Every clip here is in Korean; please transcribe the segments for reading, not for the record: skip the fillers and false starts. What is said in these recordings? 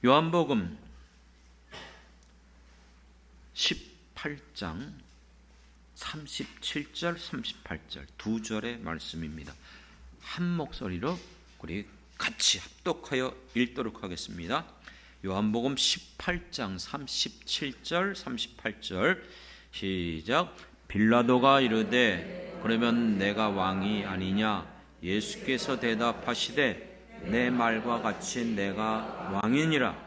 요한복음 18장 37절 38절 두 절의 말씀입니다. 한 목소리로 우리 같이 합독하여 읽도록 하겠습니다. 요한복음 18장 37절 38절 시작. 빌라도가 이르되 그러면 내가 왕이 아니냐? 예수께서 대답하시되 내 말과 같이 내가 왕이니라.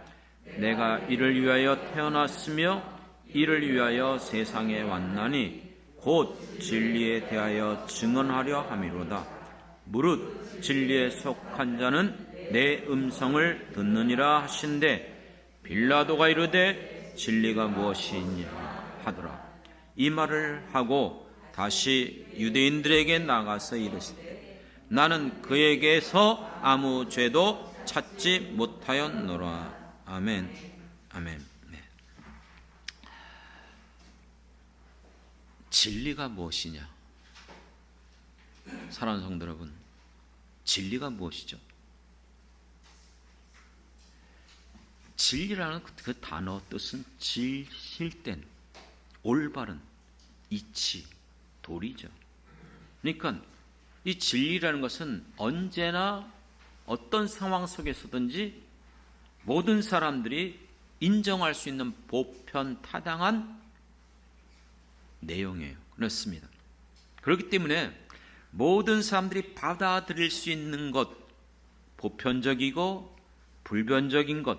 내가 이를 위하여 태어났으며 이를 위하여 세상에 왔나니 곧 진리에 대하여 증언하려 함이로다. 무릇 진리에 속한 자는 내 음성을 듣느니라 하신대 빌라도가 이르되 진리가 무엇이냐 하더라. 이 말을 하고 다시 유대인들에게 나가서 이르시되 나는 그에게서 아무 죄도 찾지 못하였노라. 아멘. 아멘. 네. 진리가 무엇이냐? 사랑하는 성도 여러분, 진리가 무엇이죠? 진리라는 그 단어 뜻은 질실된, 올바른, 이치, 도리죠. 그러니까 이 진리라는 것은 언제나 어떤 상황 속에서든지 모든 사람들이 인정할 수 있는 보편타당한 내용이에요. 그렇습니다. 그렇기 때문에 모든 사람들이 받아들일 수 있는 것, 보편적이고 불변적인 것,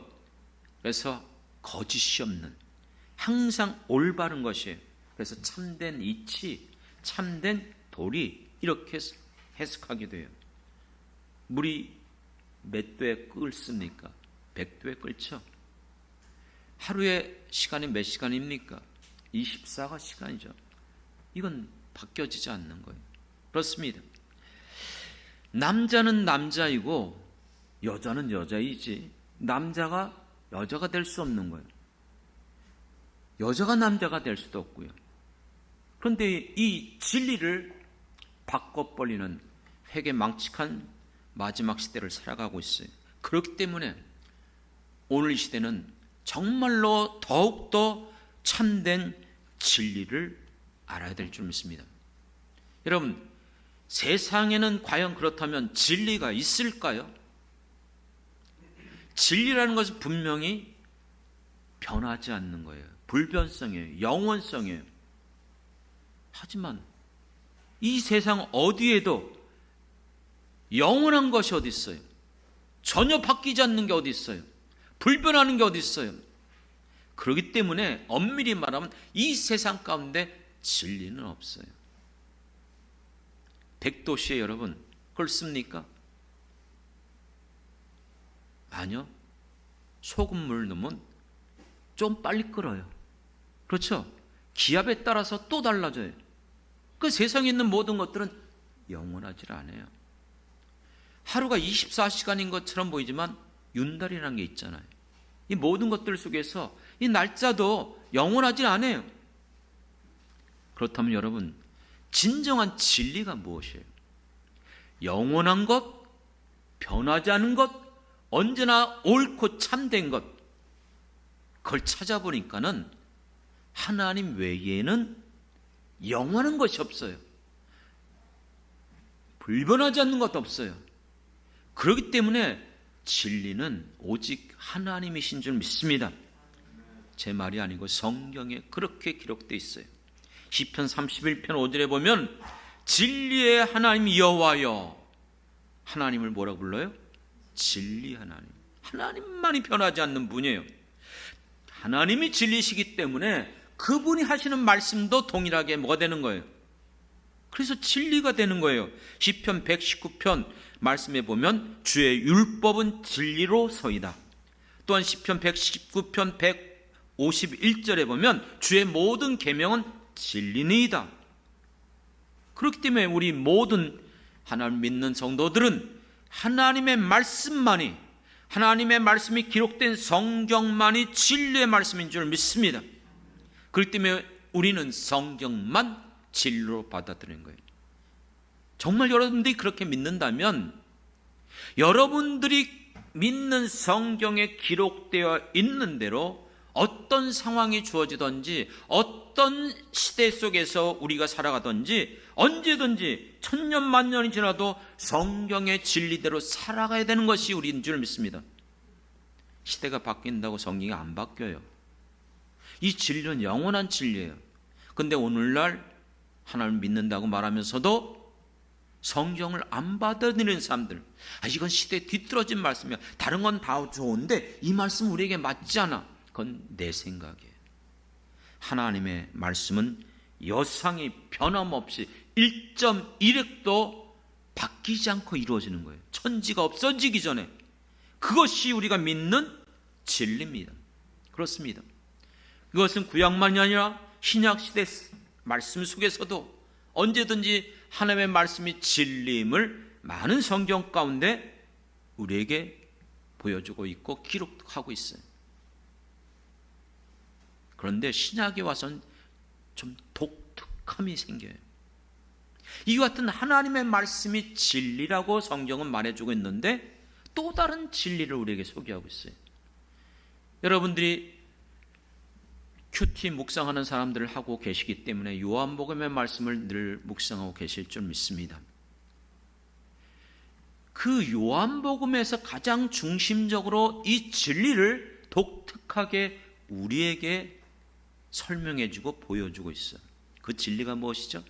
그래서 거짓이 없는, 항상 올바른 것이에요. 그래서 참된 이치, 참된 도리, 이렇게 해석하게 돼요. 물이 몇 도에 끓습니까? 100도에 끓죠. 하루의 시간이 몇 시간입니까? 24가 시간이죠. 이건 바뀌어지지 않는 거예요. 그렇습니다. 남자는 남자이고 여자는 여자이지 남자가 여자가 될 수 없는 거예요. 여자가 남자가 될 수도 없고요. 그런데 이 진리를 바꿔버리는 회개망측한 마지막 시대를 살아가고 있어요. 그렇기 때문에 오늘 이 시대는 정말로 더욱더 참된 진리를 알아야 될 줄 믿습니다. 여러분, 세상에는 과연 그렇다면 진리가 있을까요? 진리라는 것은 분명히 변하지 않는 거예요. 불변성이에요. 영원성이에요. 하지만 이 세상 어디에도 영원한 것이 어디 있어요? 전혀 바뀌지 않는 게 어디 있어요? 불변하는 게 어디 있어요? 그렇기 때문에 엄밀히 말하면 이 세상 가운데 진리는 없어요. 백도시에 여러분 끓습니까? 아니요. 소금물 넣으면 좀 빨리 끓어요. 그렇죠? 기압에 따라서 또 달라져요. 그 세상에 있는 모든 것들은 영원하지 않아요. 하루가 24시간인 것처럼 보이지만 윤달이라는 게 있잖아요. 이 모든 것들 속에서 이 날짜도 영원하지 않아요. 그렇다면 여러분, 진정한 진리가 무엇이에요? 영원한 것, 변하지 않은 것, 언제나 옳고 참된 것, 그걸 찾아보니까는 하나님 외에는 영원한 것이 없어요. 불변하지 않는 것도 없어요. 그렇기 때문에 진리는 오직 하나님이신 줄 믿습니다. 제 말이 아니고 성경에 그렇게 기록되어 있어요. 시편 31편 5절에 보면 진리의 하나님 여호와여, 하나님을 뭐라고 불러요? 진리 하나님. 하나님만이 변하지 않는 분이에요. 하나님이 진리시기 때문에 그분이 하시는 말씀도 동일하게 뭐가 되는 거예요? 그래서 진리가 되는 거예요. 시편 119편 말씀에 보면 주의 율법은 진리로 서이다. 또한 시편 119편 151절에 보면 주의 모든 계명은 진리니이다. 그렇기 때문에 우리 모든 하나님 믿는 성도들은 하나님의 말씀만이, 하나님의 말씀이 기록된 성경만이 진리의 말씀인 줄 믿습니다. 그렇기 때문에 우리는 성경만 진리로 받아들이는 거예요. 정말 여러분들이 그렇게 믿는다면 여러분들이 믿는 성경에 기록되어 있는 대로 어떤 상황이 주어지든지 어떤 시대 속에서 우리가 살아가든지 언제든지 천년 만년이 지나도 성경의 진리대로 살아가야 되는 것이 우리인 줄 믿습니다. 시대가 바뀐다고 성경이 안 바뀌어요. 이 진리는 영원한 진리예요. 근데 오늘날 하나님을 믿는다고 말하면서도 성경을 안 받아들이는 사람들, 이건 시대에 뒤떨어진 말씀이야, 다른 건 다 좋은데 이 말씀 우리에게 맞지 않아. 그건 내 생각이에요. 하나님의 말씀은 여상이 변함없이 1.1획도 바뀌지 않고 이루어지는 거예요. 천지가 없어지기 전에. 그것이 우리가 믿는 진리입니다. 그렇습니다. 그것은 구약만이 아니라 신약시대 말씀 속에서도 언제든지 하나님의 말씀이 진리임을 많은 성경 가운데 우리에게 보여주고 있고 기록하고 있어요. 그런데 신약에 와서는 좀 독특함이 생겨요. 이와 같은 하나님의 말씀이 진리라고 성경은 말해주고 있는데 또 다른 진리를 우리에게 소개하고 있어요. 여러분들이 큐티 묵상하는 사람들을 하고 계시기 때문에 요한복음의 말씀을 늘 묵상하고 계실 줄 믿습니다. 그 요한복음에서 가장 중심적으로 이 진리를 독특하게 우리에게 설명해주고 보여주고 있어요. 그 진리가 무엇이죠?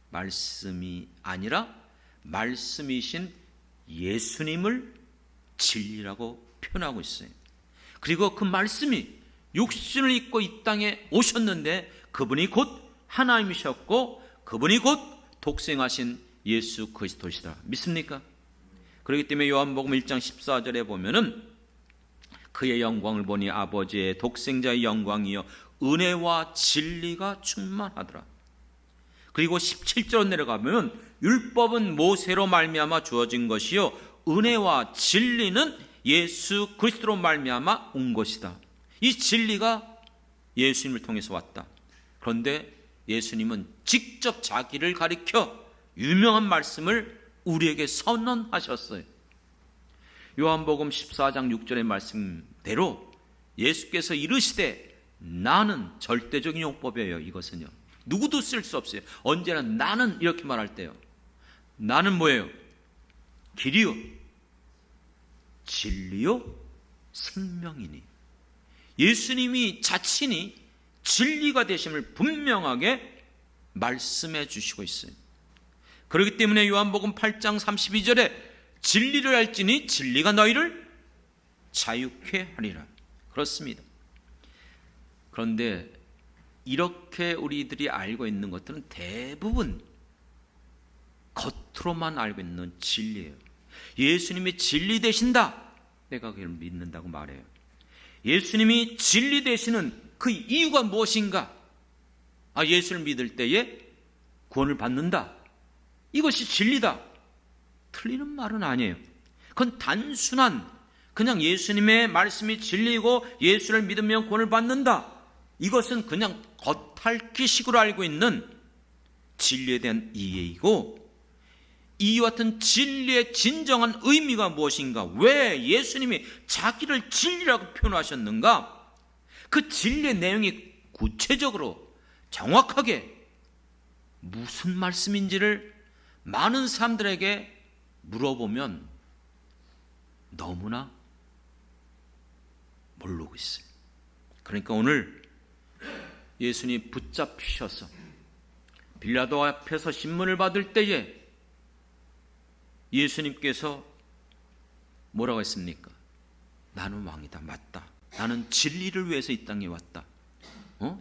말씀이 아니라 말씀이신 예수님을 진리라고 표현하고 있어요. 그리고 그 말씀이 육신을 입고 이 땅에 오셨는데 그분이 곧 하나님이셨고 그분이 곧 독생하신 예수 그리스도시다. 믿습니까? 그렇기 때문에 요한복음 1장 14절에 보면은 그의 영광을 보니 아버지의 독생자의 영광이요 은혜와 진리가 충만하더라. 그리고 17절로 내려가면 율법은 모세로 말미암아 주어진 것이요 은혜와 진리는 예수 그리스도로 말미암아 온 것이다. 이 진리가 예수님을 통해서 왔다. 그런데 예수님은 직접 자기를 가리켜 유명한 말씀을 우리에게 선언하셨어요. 요한복음 14장 6절의 말씀대로 예수께서 이르시되 나는 절대적인 용법이에요. 이것은요 누구도 쓸 수 없어요. 언제나 나는 이렇게 말할 때요. 나는 뭐예요? 길이요 진리요 생명이니. 예수님이 자신이 진리가 되심을 분명하게 말씀해 주시고 있어요. 그렇기 때문에 요한복음 8장 32절에 진리를 알지니 진리가 너희를 자유케 하리라. 그렇습니다. 그런데 이렇게 우리들이 알고 있는 것들은 대부분 겉으로만 알고 있는 진리예요. 예수님이 진리 되신다, 내가 그걸 믿는다고 말해요. 예수님이 진리 되시는 그 이유가 무엇인가? 예수를 믿을 때에 구원을 받는다, 이것이 진리다. 틀리는 말은 아니에요. 그건 단순한 그냥 예수님의 말씀이 진리고 예수를 믿으면 구원을 받는다, 이것은 그냥 겉핥기식으로 알고 있는 진리에 대한 이해이고, 이와 같은 진리의 진정한 의미가 무엇인가? 왜 예수님이 자기를 진리라고 표현하셨는가? 그 진리의 내용이 구체적으로 정확하게 무슨 말씀인지를 많은 사람들에게 물어보면 너무나 모르고 있어요. 그러니까 오늘 예수님이 붙잡히셔서 빌라도 앞에서 신문을 받을 때에 예수님께서 뭐라고 했습니까? 나는 왕이다. 맞다. 나는 진리를 위해서 이 땅에 왔다.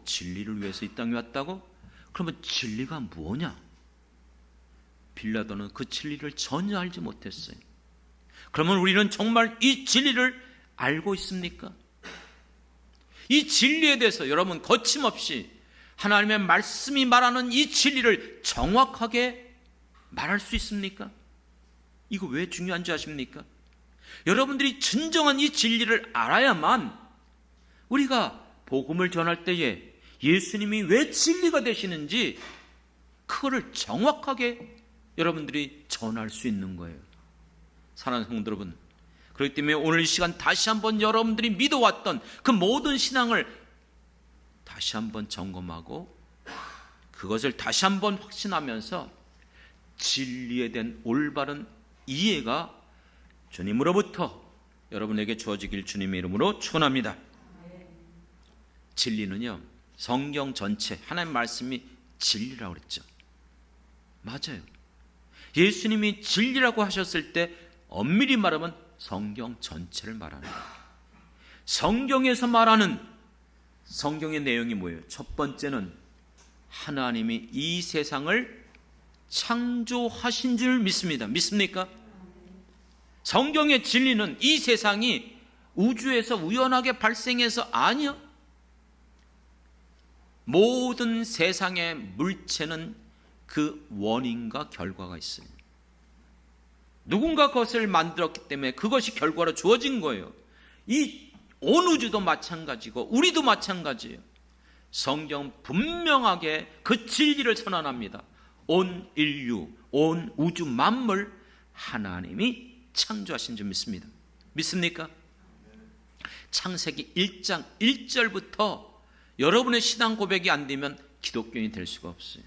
진리를 위해서 이 땅에 왔다고? 그러면 진리가 뭐냐? 빌라도는 그 진리를 전혀 알지 못했어요. 그러면 우리는 정말 이 진리를 알고 있습니까? 이 진리에 대해서 여러분 거침없이 하나님의 말씀이 말하는 이 진리를 정확하게 말할 수 있습니까? 이거 왜 중요한지 아십니까? 여러분들이 진정한 이 진리를 알아야만 우리가 복음을 전할 때에 예수님이 왜 진리가 되시는지 그거를 정확하게 여러분들이 전할 수 있는 거예요. 사랑하는 성도 여러분, 그렇기 때문에 오늘 이 시간 다시 한번 여러분들이 믿어왔던 그 모든 신앙을 다시 한번 점검하고 그것을 다시 한번 확신하면서 진리에 대한 올바른 이해가 주님으로부터 여러분에게 주어지길 주님의 이름으로 축원합니다. 진리는요, 성경 전체 하나님 말씀이 진리라고 그랬죠. 맞아요. 예수님이 진리라고 하셨을 때 엄밀히 말하면 성경 전체를 말하는 거예요. 성경에서 말하는 성경의 내용이 뭐예요? 첫 번째는 하나님이 이 세상을 창조하신 줄 믿습니다. 믿습니까? 성경의 진리는 이 세상이 우주에서 우연하게 발생해서 아니요. 모든 세상의 물체는 그 원인과 결과가 있어요. 누군가 그것을 만들었기 때문에 그것이 결과로 주어진 거예요. 이 온 우주도 마찬가지고 우리도 마찬가지예요. 성경 분명하게 그 진리를 선언합니다. 온 인류, 온 우주 만물 하나님이 창조하신 줄 믿습니다. 믿습니까? 창세기 1장 1절부터 여러분의 신앙 고백이 안 되면 기독교인이 될 수가 없어요.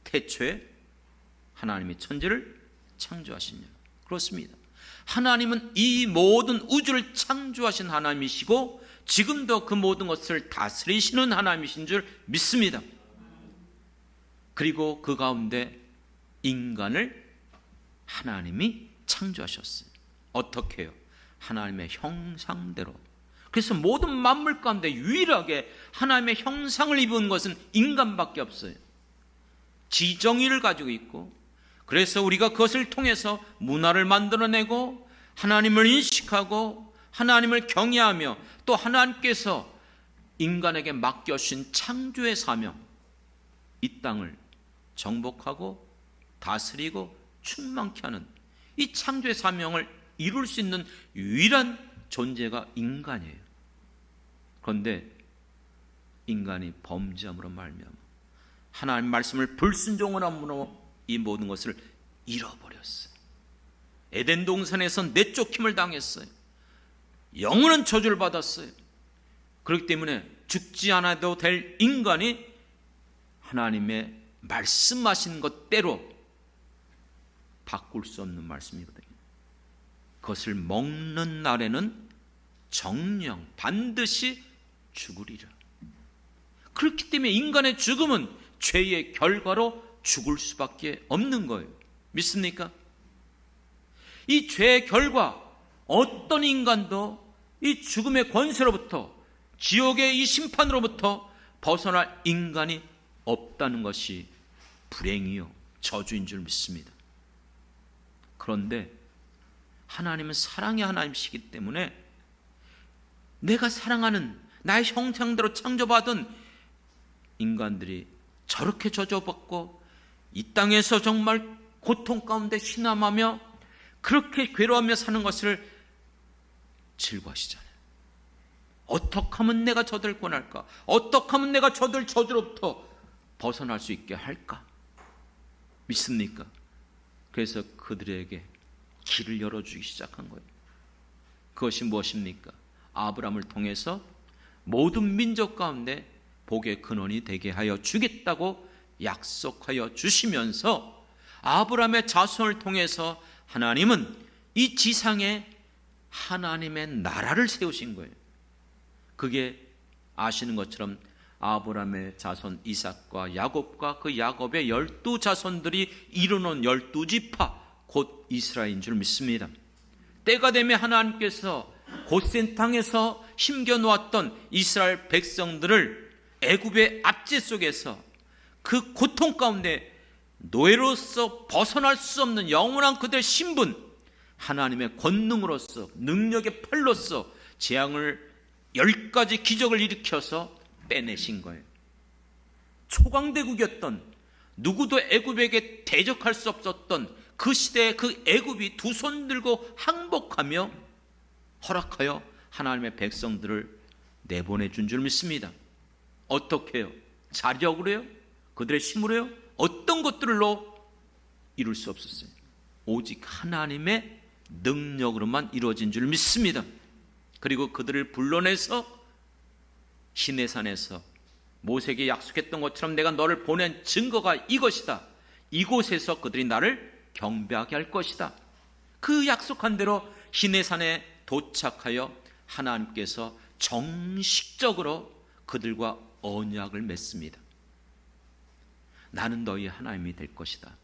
태초에 하나님이 천지를 창조하시냐. 그렇습니다. 하나님은 이 모든 우주를 창조하신 하나님이시고 지금도 그 모든 것을 다스리시는 하나님이신 줄 믿습니다. 그리고 그 가운데 인간을 하나님이 창조하셨어요. 어떻게 해요? 하나님의 형상대로. 그래서 모든 만물 가운데 유일하게 하나님의 형상을 입은 것은 인간밖에 없어요. 지정의를 가지고 있고, 그래서 우리가 그것을 통해서 문화를 만들어내고 하나님을 인식하고 하나님을 경외하며 또 하나님께서 인간에게 맡겨주신 창조의 사명, 이 땅을 정복하고 다스리고 충만케 하는 이 창조의 사명을 이룰 수 있는 유일한 존재가 인간이에요. 그런데 인간이 범죄함으로 말미암아 하나님 말씀을 불순종을 함으로 이 모든 것을 잃어버렸어요. 에덴 동산에서 내쫓김을 당했어요. 영원한 저주를 받았어요. 그렇기 때문에 죽지 않아도 될 인간이 하나님의 말씀하신 것대로 바꿀 수 없는 말씀이거든요. 그것을 먹는 날에는 정령 반드시 죽으리라. 그렇기 때문에 인간의 죽음은 죄의 결과로 죽을 수밖에 없는 거예요. 믿습니까? 이 죄의 결과, 어떤 인간도 이 죽음의 권세로부터, 지옥의 이 심판으로부터 벗어날 인간이 없다는 것이 불행이요 저주인 줄 믿습니다. 그런데 하나님은 사랑의 하나님이시기 때문에 내가 사랑하는 나의 형상대로 창조받은 인간들이 저렇게 저주받고 이 땅에서 정말 고통 가운데 희남하며 그렇게 괴로워하며 사는 것을 즐거워하시잖아요. 어떻게 하면 내가 저들 권할까? 어떻게 하면 내가 저들 저주로부터 벗어날 수 있게 할까? 믿습니까? 그래서 그들에게 길을 열어주기 시작한 거예요. 그것이 무엇입니까? 아브라함을 통해서 모든 민족 가운데 복의 근원이 되게 하여 주겠다고 약속하여 주시면서 아브라함의 자손을 통해서 하나님은 이 지상에 하나님의 나라를 세우신 거예요. 그게 아시는 것처럼 아브라함의 자손 이삭과 야곱과 그 야곱의 12자손들이 이루는 12지파 곧 이스라엘인 줄 믿습니다. 때가 되면 하나님께서 고센 땅에서 심겨놓았던 이스라엘 백성들을 애굽의 압제 속에서 그 고통 가운데 노예로서 벗어날 수 없는 영원한 그들의 신분, 하나님의 권능으로서 능력의 팔로서 재앙을 10가지 기적을 일으켜서 빼내신 거예요. 초강대국이었던, 누구도 애굽에게 대적할 수 없었던 그 시대에 그 애굽이 두 손 들고 항복하며 허락하여 하나님의 백성들을 내보내준 줄 믿습니다. 어떻게 해요? 자력으로요? 그들의 힘으로요? 어떤 것들로 이룰 수 없었어요. 오직 하나님의 능력으로만 이루어진 줄 믿습니다. 그리고 그들을 불러내서 시내산에서 모세에게 약속했던 것처럼 내가 너를 보낸 증거가 이것이다. 이곳에서 그들이 나를 경배하게 할 것이다. 그 약속한 대로 시내산에 도착하여 하나님께서 정식적으로 그들과 언약을 맺습니다. 나는 너희의 하나님이 될 것이다.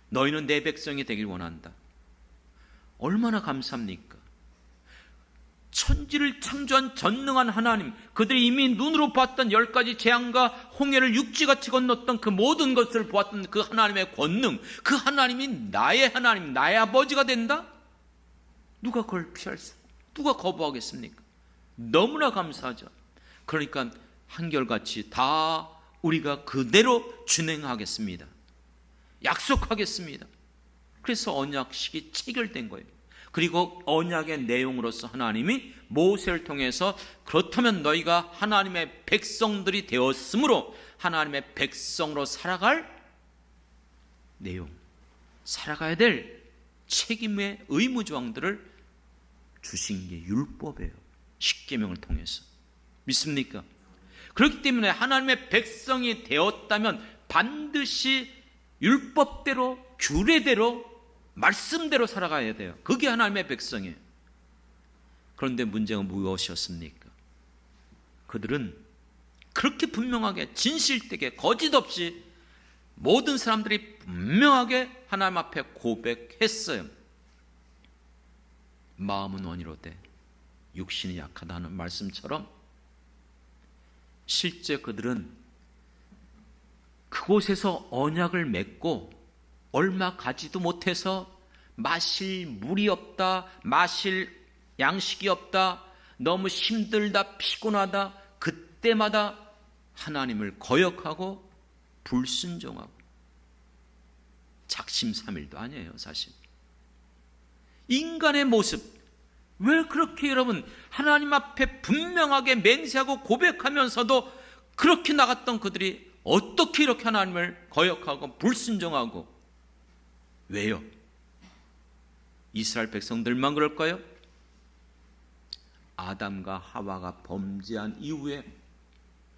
너희는 내 백성이 되길 원한다. 얼마나 감사합니까? 천지를 창조한 전능한 하나님, 그들이 이미 눈으로 봤던 10가지 재앙과 홍해를 육지같이 건넜던 그 모든 것을 보았던 그 하나님의 권능, 그 하나님이 나의 하나님, 나의 아버지가 된다? 누가 그걸 누가 거부하겠습니까? 너무나 감사하죠. 그러니까 한결같이 다 우리가 그대로 준행하겠습니다. 약속하겠습니다. 그래서 언약식이 체결된 거예요. 그리고 언약의 내용으로서 하나님이 모세를 통해서 그렇다면 너희가 하나님의 백성들이 되었으므로 하나님의 백성으로 살아갈 내용, 살아가야 될 책임의 의무조항들을 주신 게 율법이에요. 십계명을 통해서. 믿습니까? 그렇기 때문에 하나님의 백성이 되었다면 반드시 율법대로, 규례대로, 말씀대로 살아가야 돼요. 그게 하나님의 백성이에요. 그런데 문제가 무엇이었습니까? 그들은 그렇게 분명하게 진실되게 거짓 없이 모든 사람들이 분명하게 하나님 앞에 고백했어요. 마음은 원이로되 육신이 약하다는 말씀처럼 실제 그들은 그곳에서 언약을 맺고 얼마 가지도 못해서 마실 물이 없다, 마실 양식이 없다, 너무 힘들다, 피곤하다, 그때마다 하나님을 거역하고 불순종하고, 작심삼일도 아니에요 사실. 인간의 모습, 왜 그렇게 여러분 하나님 앞에 분명하게 맹세하고 고백하면서도 그렇게 나갔던 그들이 어떻게 이렇게 하나님을 거역하고 불순종하고, 왜요? 이스라엘 백성들만 그럴까요? 아담과 하와가 범죄한 이후에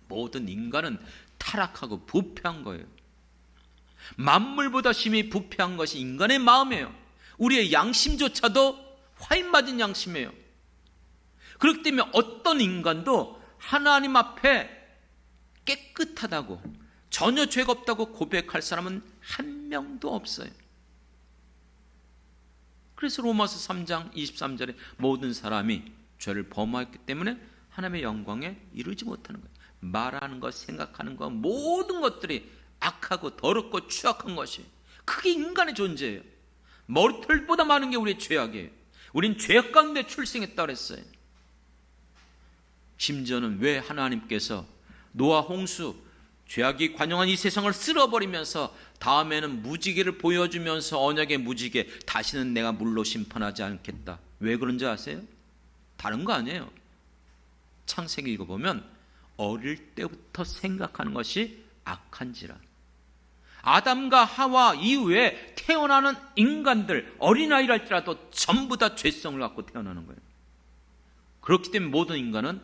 모든 인간은 타락하고 부패한 거예요. 만물보다 심히 부패한 것이 인간의 마음이에요. 우리의 양심조차도 화인 맞은 양심이에요. 그렇기 때문에 어떤 인간도 하나님 앞에 깨끗하다고, 전혀 죄가 없다고 고백할 사람은 한 명도 없어요. 그래서 로마서 3장 23절에 모든 사람이 죄를 범하였기 때문에 하나님의 영광에 이르지 못하는 거예요. 말하는 것, 생각하는 것, 모든 것들이 악하고 더럽고 추악한 것이, 그게 인간의 존재예요. 머리털보다 많은 게 우리의 죄악이에요. 우린 죄악 가운데 출생했다고 그랬어요. 심지어는 왜 하나님께서 노아 홍수, 죄악이 관영한 이 세상을 쓸어버리면서 다음에는 무지개를 보여주면서 언약의 무지개, 다시는 내가 물로 심판하지 않겠다. 왜 그런지 아세요? 다른 거 아니에요. 창세기 읽어보면 어릴 때부터 생각하는 것이 악한지라. 아담과 하와 이후에 태어나는 인간들, 어린아이랄지라도 전부 다 죄성을 갖고 태어나는 거예요. 그렇기 때문에 모든 인간은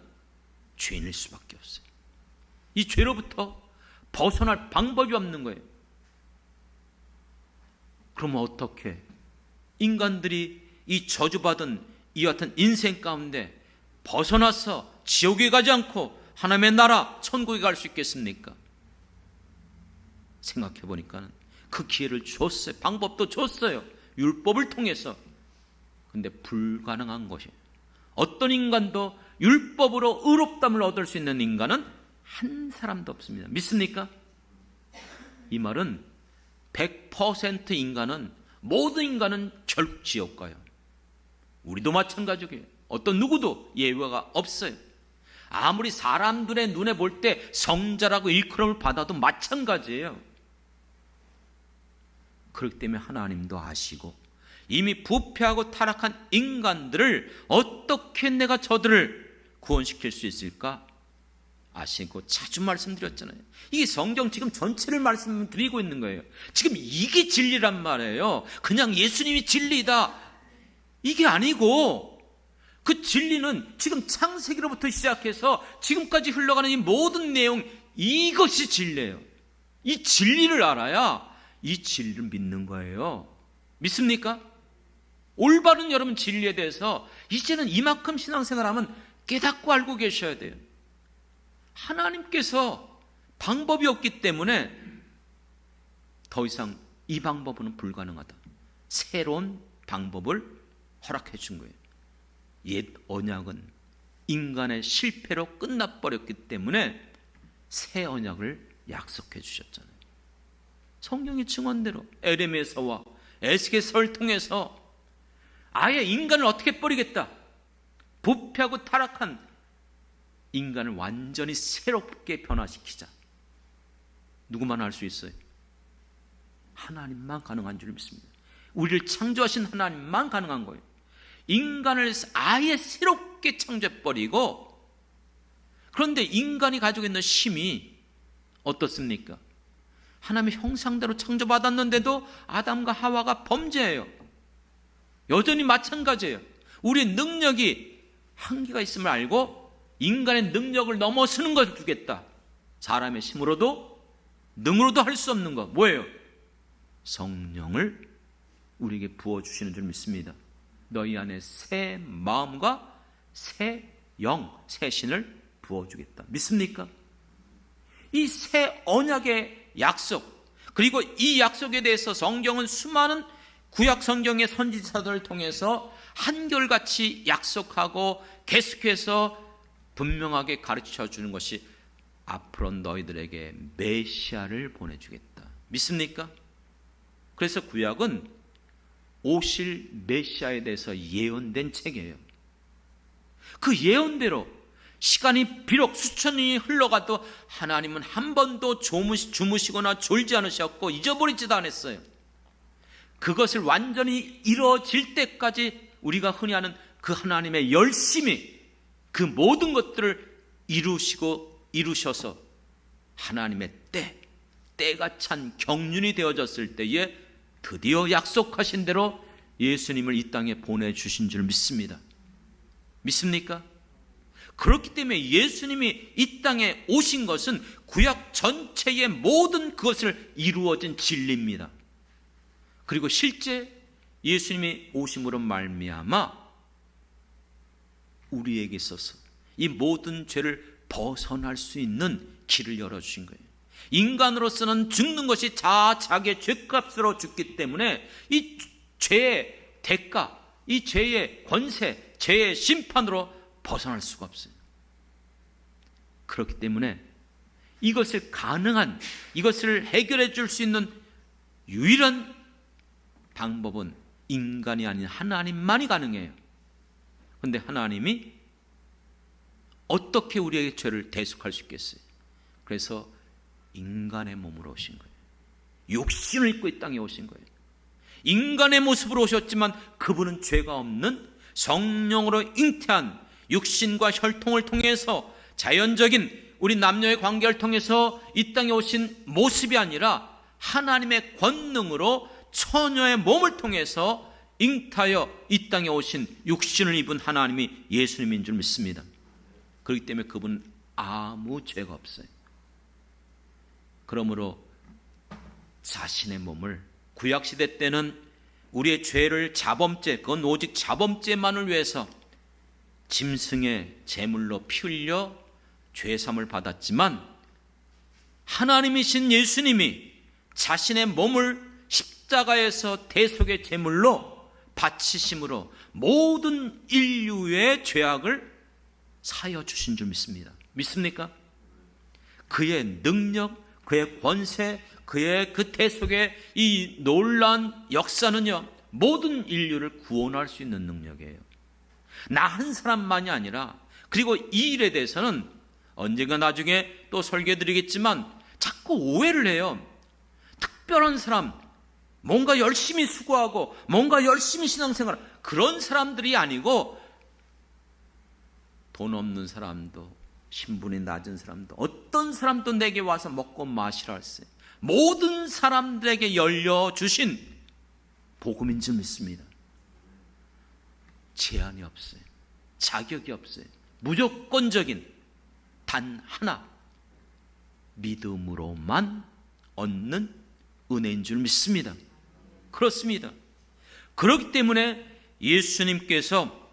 죄인일 수밖에 없어요. 이 죄로부터 벗어날 방법이 없는 거예요. 그러면 어떻게 인간들이 이 저주받은 이 같은 인생 가운데 벗어나서 지옥에 가지 않고 하나님의 나라 천국에 갈 수 있겠습니까? 생각해 보니까 그 기회를 줬어요. 방법도 줬어요. 율법을 통해서. 근데 불가능한 것이에요. 어떤 인간도 율법으로 의롭담을 얻을 수 있는 인간은 한 사람도 없습니다. 믿습니까? 이 말은 100% 인간은, 모든 인간은 결국 지옥 가요. 우리도 마찬가지예요. 어떤 누구도 예외가 없어요. 아무리 사람들의 눈에 볼 때 성자라고 일컬음을 받아도 마찬가지예요. 그렇기 때문에 하나님도 아시고 이미 부패하고 타락한 인간들을 어떻게 내가 저들을 구원시킬 수 있을까 아시고 자주 말씀드렸잖아요. 이게 성경 지금 전체를 말씀드리고 있는 거예요. 지금 이게 진리란 말이에요. 그냥 예수님이 진리다, 이게 아니고 그 진리는 지금 창세기로부터 시작해서 지금까지 흘러가는 이 모든 내용, 이것이 진리예요. 이 진리를 알아야 이 진리를 믿는 거예요. 믿습니까? 올바른 여러분 진리에 대해서 이제는 이만큼 신앙생활하면 깨닫고 알고 계셔야 돼요. 하나님께서 방법이 없기 때문에 더 이상 이 방법은 불가능하다. 새로운 방법을 허락해 준 거예요. 옛 언약은 인간의 실패로 끝나버렸기 때문에 새 언약을 약속해 주셨잖아요. 성경의 증언대로 에레미야서와 에스겔서를 통해서 아예 인간을 어떻게 버리겠다, 부패하고 타락한 인간을 완전히 새롭게 변화시키자. 누구만 할 수 있어요? 하나님만 가능한 줄 믿습니다. 우리를 창조하신 하나님만 가능한 거예요. 인간을 아예 새롭게 창조해버리고, 그런데 인간이 가지고 있는 힘이 어떻습니까? 하나님의 형상대로 창조받았는데도 아담과 하와가 범죄해요. 여전히 마찬가지예요. 우리의 능력이 한계가 있음을 알고 인간의 능력을 넘어서는 것을 주겠다. 사람의 힘으로도 능으로도 할 수 없는 것, 뭐예요? 성령을 우리에게 부어주시는 줄 믿습니다. 너희 안에 새 마음과 새 영, 새 신을 부어주겠다. 믿습니까? 이 새 언약의 약속, 그리고 이 약속에 대해서 성경은 수많은 구약 성경의 선지자들을 통해서 한결같이 약속하고 계속해서 분명하게 가르쳐 주는 것이 앞으로 너희들에게 메시아를 보내주겠다. 믿습니까? 그래서 구약은 오실 메시아에 대해서 예언된 책이에요. 그 예언대로 시간이 비록 수천 년이 흘러가도 하나님은 한 번도 주무시거나 졸지 않으셨고 잊어버리지도 않았어요. 그것을 완전히 이루어질 때까지 우리가 흔히 하는 그 하나님의 열심히 그 모든 것들을 이루셔서 하나님의 때가 찬 경륜이 되어졌을 때에 드디어 약속하신 대로 예수님을 이 땅에 보내주신 줄 믿습니다. 믿습니까? 그렇기 때문에 예수님이 이 땅에 오신 것은 구약 전체의 모든 그것을 이루어진 진리입니다. 그리고 실제 예수님이 오심으로 말미암아 우리에게 있어서 이 모든 죄를 벗어날 수 있는 길을 열어주신 거예요. 인간으로서는 죽는 것이 자기의 죄값으로 죽기 때문에 이 죄의 대가, 이 죄의 권세, 죄의 심판으로 벗어날 수가 없어요. 그렇기 때문에 이것을 해결해 줄 수 있는 유일한 방법은 인간이 아닌 하나님만이 가능해요. 그런데 하나님이 어떻게 우리에게 죄를 대속할 수 있겠어요? 그래서 인간의 몸으로 오신 거예요. 육신을 입고 이 땅에 오신 거예요. 인간의 모습으로 오셨지만 그분은 죄가 없는 성령으로 잉태한 육신과 혈통을 통해서 자연적인 우리 남녀의 관계를 통해서 이 땅에 오신 모습이 아니라 하나님의 권능으로 처녀의 몸을 통해서 잉타하여 이 땅에 오신 육신을 입은 하나님이 예수님인 줄 믿습니다. 그렇기 때문에 그분은 아무 죄가 없어요. 그러므로 자신의 몸을, 구약시대 때는 우리의 죄를 자범죄, 그건 오직 자범죄만을 위해서 짐승의 제물로 피 흘려 죄삼을 받았지만 하나님이신 예수님이 자신의 몸을 십자가에서 대속의 제물로 바치심으로 모든 인류의 죄악을 사하여 주신 줄 믿습니다. 믿습니까? 그의 능력, 그의 권세, 그의 그 대속의 이 놀라운 역사는요, 모든 인류를 구원할 수 있는 능력이에요. 나 한 사람만이 아니라, 그리고 이 일에 대해서는 언젠가 나중에 또 설교드리겠지만 자꾸 오해를 해요. 특별한 사람, 뭔가 열심히 수고하고 뭔가 열심히 신앙생활, 그런 사람들이 아니고 돈 없는 사람도 신분이 낮은 사람도 어떤 사람도 내게 와서 먹고 마시라 했어요. 모든 사람들에게 열려주신 복음인 줄 믿습니다. 제한이 없어요. 자격이 없어요. 무조건적인 단 하나, 믿음으로만 얻는 은혜인 줄 믿습니다. 그렇습니다. 그렇기 때문에 예수님께서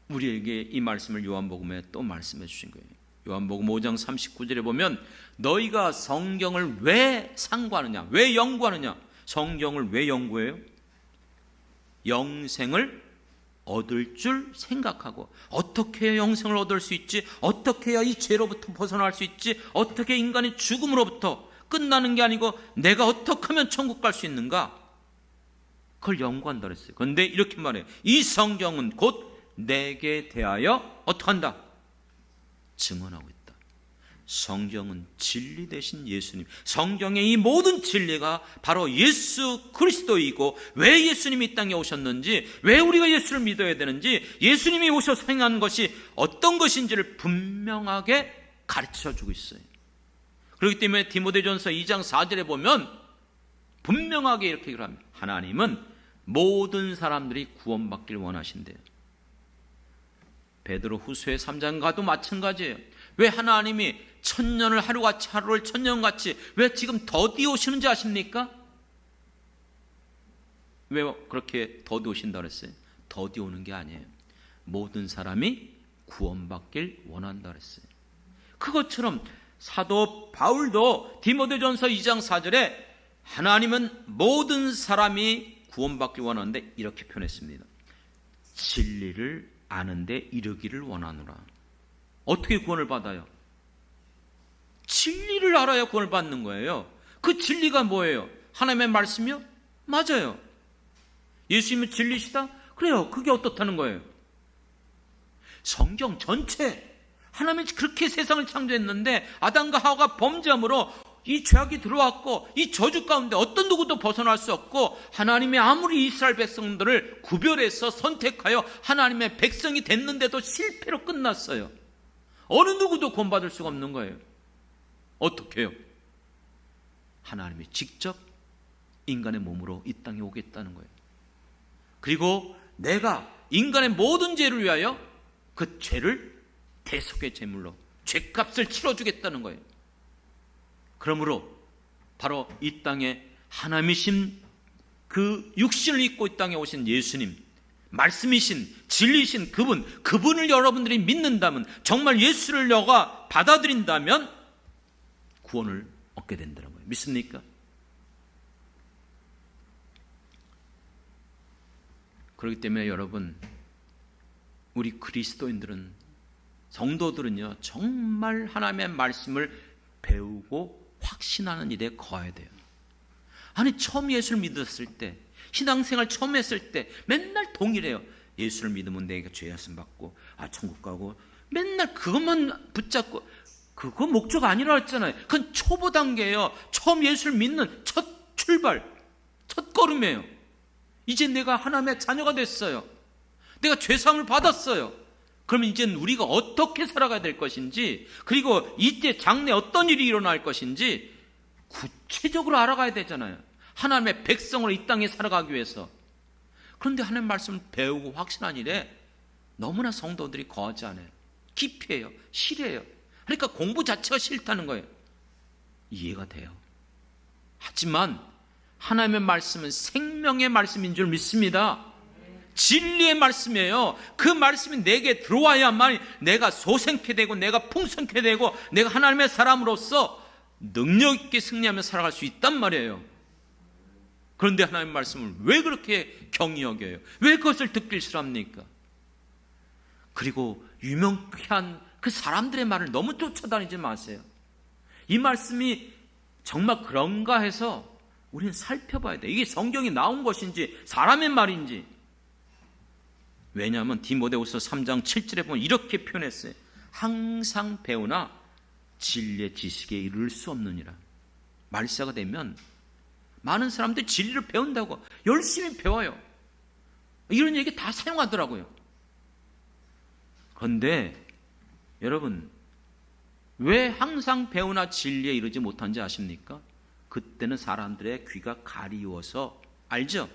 우리에게 이 말씀을 요한복음에 또 말씀해 주신 거예요. 요한복음 5장 39절에 보면 너희가 성경을 왜 상고하느냐, 왜 연구하느냐. 성경을 왜 연구해요? 영생을 얻을 줄 생각하고, 어떻게 해야 영생을 얻을 수 있지, 어떻게 해야 이 죄로부터 벗어날 수 있지, 어떻게 인간의 죽음으로부터 끝나는 게 아니고 내가 어떻게 하면 천국 갈 수 있는가, 그걸 연구한다 그랬어요. 그런데 이렇게 말해요. 이 성경은 곧 내게 대하여 어떡한다? 증언하고 있다. 성경은 진리 되신 예수님, 성경의 이 모든 진리가 바로 예수 그리스도이고, 왜 예수님이 이 땅에 오셨는지, 왜 우리가 예수를 믿어야 되는지, 예수님이 오셔서 행한 것이 어떤 것인지를 분명하게 가르쳐주고 있어요. 그렇기 때문에 디모데전서 2장 4절에 보면 분명하게 이렇게 합니다. 하나님은 모든 사람들이 구원받기를 원하신대요. 베드로 후서의 3장과도 마찬가지예요. 왜 하나님이 천년을 하루같이, 하루를 천년같이 왜 지금 더디 오시는지 아십니까? 왜 그렇게 더디 오신다 그랬어요? 더디 오는 게 아니에요. 모든 사람이 구원받길 원한다 그랬어요. 그것처럼 사도 바울도 디모데전서 2장 4절에 하나님은 모든 사람이 구원받길 원하는데 이렇게 표현했습니다. 진리를 아는데 이르기를 원하노라. 어떻게 구원을 받아요? 진리를 알아야 구원을 받는 거예요. 그 진리가 뭐예요? 하나님의 말씀이요? 맞아요. 예수님은 진리시다? 그래요. 그게 어떻다는 거예요? 성경 전체, 하나님이 그렇게 세상을 창조했는데 아담과 하와가 범죄함으로 이 죄악이 들어왔고, 이 저주 가운데 어떤 누구도 벗어날 수 없고, 하나님이 아무리 이스라엘 백성들을 구별해서 선택하여 하나님의 백성이 됐는데도 실패로 끝났어요. 어느 누구도 구원받을 수가 없는 거예요. 어떻게 해요? 하나님이 직접 인간의 몸으로 이 땅에 오겠다는 거예요. 그리고 내가 인간의 모든 죄를 위하여 그 죄를 대속의 제물로 죄값을 치러주겠다는 거예요. 그러므로 바로 이 땅에 하나님이신 그 육신을 입고 이 땅에 오신 예수님, 말씀이신 진리이신 그분을 여러분들이 믿는다면, 정말 예수를 너가 받아들인다면 구원을 얻게 된다는 거예요. 믿습니까? 그렇기 때문에 여러분, 우리 그리스도인들은, 성도들은요, 정말 하나님의 말씀을 배우고 확신하는 일에 거해야 돼요. 아니, 처음 예수를 믿었을 때, 신앙생활 처음 했을 때 맨날 동일해요. 예수를 믿으면 내가 죄사함 받고 천국 가고, 맨날 그것만 붙잡고, 그거 목적 아니라 했잖아요. 그건 초보 단계예요. 처음 예수를 믿는 첫 출발, 첫 걸음이에요. 이제 내가 하나님의 자녀가 됐어요. 내가 죄사함을 받았어요. 그러면 이제는 우리가 어떻게 살아가야 될 것인지, 그리고 이때 장래 어떤 일이 일어날 것인지 구체적으로 알아가야 되잖아요. 하나님의 백성으로 이 땅에 살아가기 위해서. 그런데 하나님의 말씀을 배우고 확신한 일에 너무나 성도들이 거하지 않아요. 기피해요. 싫어해요. 그러니까 공부 자체가 싫다는 거예요. 이해가 돼요. 하지만 하나님의 말씀은 생명의 말씀인 줄 믿습니다. 진리의 말씀이에요. 그 말씀이 내게 들어와야만 내가 소생케 되고, 내가 풍성케 되고, 내가 하나님의 사람으로서 능력 있게 승리하며 살아갈 수 있단 말이에요. 그런데 하나님의 말씀을 왜 그렇게 경히 여겨요? 왜 그것을 듣길 싫어합니까? 그리고 유명한 그 사람들의 말을 너무 쫓아다니지 마세요. 이 말씀이 정말 그런가 해서 우리는 살펴봐야 돼요. 이게 성경이 나온 것인지 사람의 말인지. 왜냐하면 디모데후서 3장 7절에 보면 이렇게 표현했어요. 항상 배우나 진리의 지식에 이를 수 없느니라. 말세가 되면 많은 사람들이 진리를 배운다고 열심히 배워요. 이런 얘기 다 사용하더라고요. 그런데 여러분, 왜 항상 배우나 진리에 이르지 못한지 아십니까? 그때는 사람들의 귀가 가리워서, 알죠?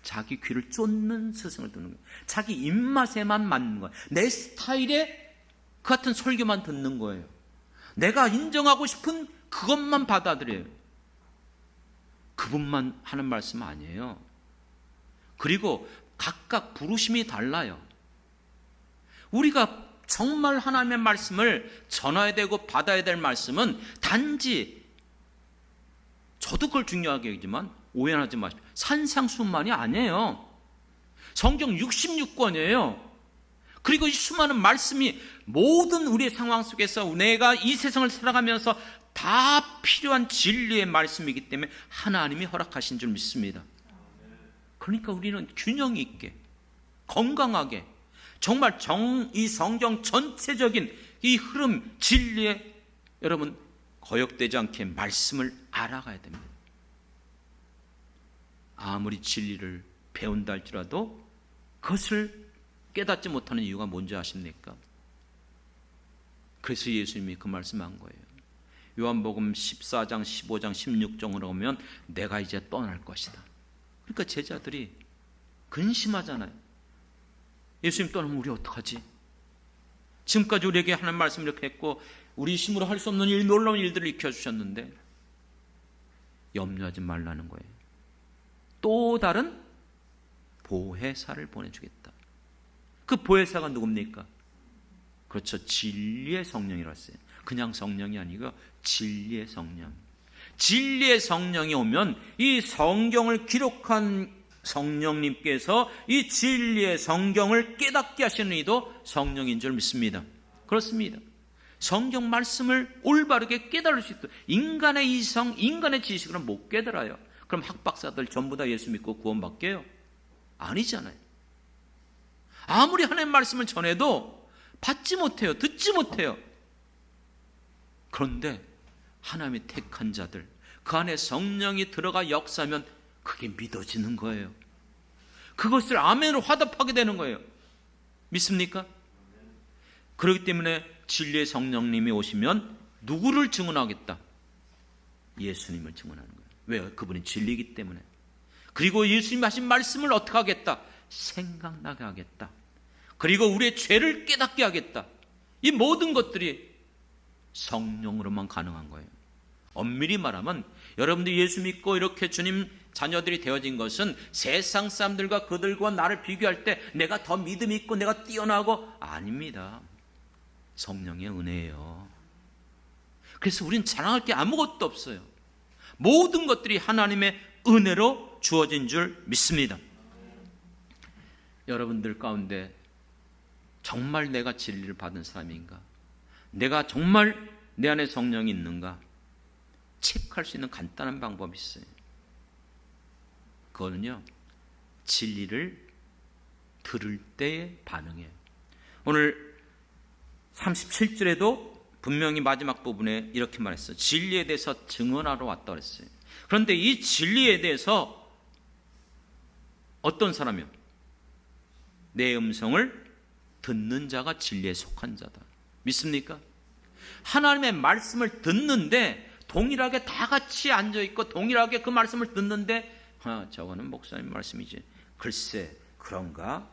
자기 귀를 쫓는 스승을 듣는 거예요. 자기 입맛에만 맞는 거예요. 내 스타일에 그 같은 설교만 듣는 거예요. 내가 인정하고 싶은 그것만 받아들여요. 그분만 하는 말씀 아니에요. 그리고 각각 부르심이 달라요. 우리가 정말 하나님의 말씀을 전해야 되고 받아야 될 말씀은 단지, 저도 그걸 중요하게 여기지만 오해하지 마십시오. 산상수훈만이 아니에요. 성경 66권이에요. 그리고 이 수많은 말씀이 모든 우리의 상황 속에서 내가 이 세상을 살아가면서 다 필요한 진리의 말씀이기 때문에 하나님이 허락하신 줄 믿습니다. 그러니까 우리는 균형 있게, 건강하게, 정말 이 성경 전체적인 이 흐름, 진리에 여러분 거역되지 않게 말씀을 알아가야 됩니다. 아무리 진리를 배운다 할지라도 그것을 깨닫지 못하는 이유가 뭔지 아십니까? 그래서 예수님이 그 말씀한 거예요. 요한복음 14장, 15장, 16장으로 오면 내가 이제 떠날 것이다. 그러니까 제자들이 근심하잖아요. 예수님 떠나면 우리 어떡하지? 지금까지 우리에게 하는 말씀 이렇게 했고 우리 힘으로 할 수 없는 일, 놀라운 일들을 익혀주셨는데 염려하지 말라는 거예요. 또 다른 보혜사를 보내주겠다. 그 보혜사가 누굽니까? 그렇죠. 진리의 성령이라고 했어요. 그냥 성령이 아니고 진리의 성령. 진리의 성령이 오면 이 성경을 기록한 성령님께서 이 진리의 성경을 깨닫게 하시는 이도 성령인 줄 믿습니다. 그렇습니다. 성경 말씀을 올바르게 깨달을 수 있도록 인간의 이성, 인간의 지식으로는 못 깨달아요. 그럼 학박사들 전부 다 예수 믿고 구원받게요? 아니잖아요. 아무리 하나님의 말씀을 전해도 받지 못해요. 듣지 못해요. 그런데 하나님이 택한 자들, 그 안에 성령이 들어가 역사하면 그게 믿어지는 거예요. 그것을 아멘으로 화답하게 되는 거예요. 믿습니까? 그렇기 때문에 진리의 성령님이 오시면 누구를 증언하겠다? 예수님을 증언하는 거예요. 왜요? 그분이 진리이기 때문에. 그리고 예수님이 하신 말씀을 어떻게 하겠다? 생각나게 하겠다. 그리고 우리의 죄를 깨닫게 하겠다. 이 모든 것들이 성령으로만 가능한 거예요. 엄밀히 말하면 여러분들이 예수 믿고 이렇게 주님 자녀들이 되어진 것은 세상 사람들과 그들과 나를 비교할 때 내가 더 믿음이 있고 내가 뛰어나고 아닙니다. 성령의 은혜예요. 그래서 우린 자랑할 게 아무것도 없어요. 모든 것들이 하나님의 은혜로 주어진 줄 믿습니다. 여러분들 가운데 정말 내가 진리를 받은 사람인가? 내가 정말 내 안에 성령이 있는가? 체크할 수 있는 간단한 방법이 있어요. 그거는요, 진리를 들을 때의 반응이에요. 오늘 37절에도 분명히 마지막 부분에 이렇게 말했어요. 진리에 대해서 증언하러 왔다 그랬어요. 그런데 이 진리에 대해서 어떤 사람이요? 내 음성을 듣는 자가 진리에 속한 자다. 믿습니까? 하나님의 말씀을 듣는데 동일하게 다 같이 앉아있고 동일하게 그 말씀을 듣는데 저거는 목사님 말씀이지. 글쎄 그런가?